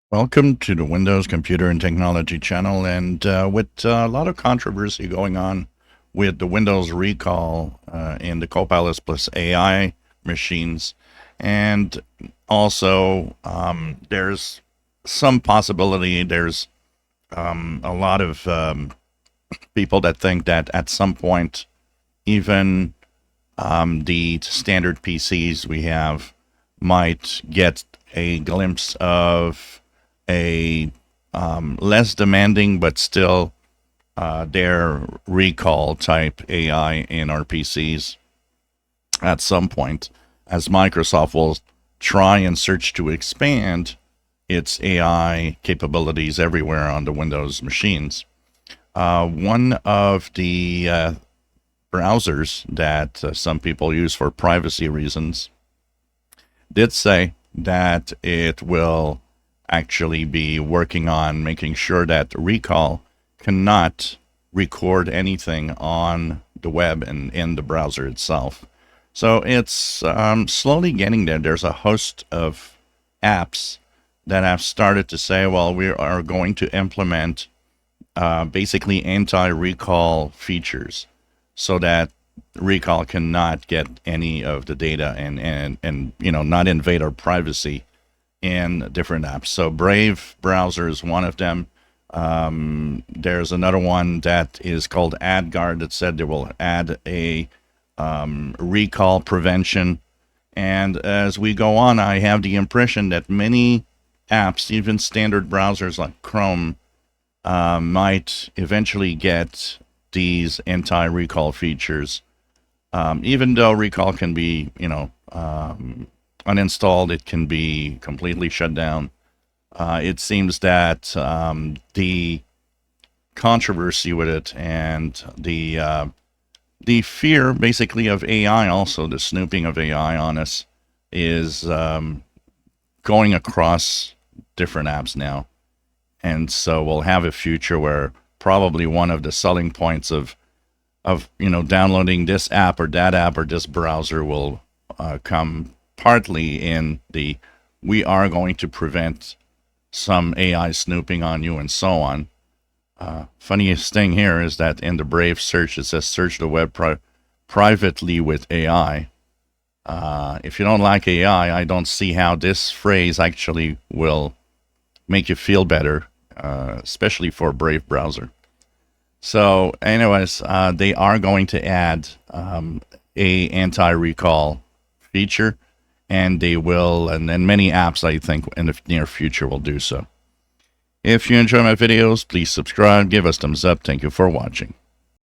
Welcome to the Windows Computer and Technology channel. And with a lot of controversy going on with the Windows recall in the Copilot plus AI machines, and also there's some possibility, there's a lot of people that think that at some point, even the standard PCs we have might get a glimpse of a less demanding but still their recall type AI in our PCs at some point, as Microsoft will try and search to expand its AI capabilities everywhere on the Windows machines. One of the browsers that some people use for privacy reasons did say that it will actually be working on making sure that recall cannot record anything on the web and in the browser itself. So it's slowly getting there. There's a host of apps that have started to say, well, we are going to implement basically anti-recall features so that recall cannot get any of the data and not invade our privacy in different apps. So Brave browser is one of them. There's another one that is called AdGuard that said they will add a recall prevention. And as we go on, I have the impression that many apps, even standard browsers like Chrome, might eventually get these anti-recall features. Even though recall can be, uninstalled, it can be completely shut down. It seems that the controversy with it and the fear, basically, of AI, also the snooping of AI on us, is going across different apps now. And so we'll have a future where probably one of the selling points of downloading this app or that app or this browser will come partly in the we are going to prevent some AI snooping on you and so on. Funniest thing here is that in the Brave search, it says search the web privately with AI. If you don't like AI, I don't see how this phrase actually will make you feel better, especially for a Brave browser. So anyways, they are going to add a anti-recall feature, and they will, and many apps, I think, in the near future will do so. If you enjoy my videos, please subscribe, give us thumbs up. Thank you for watching.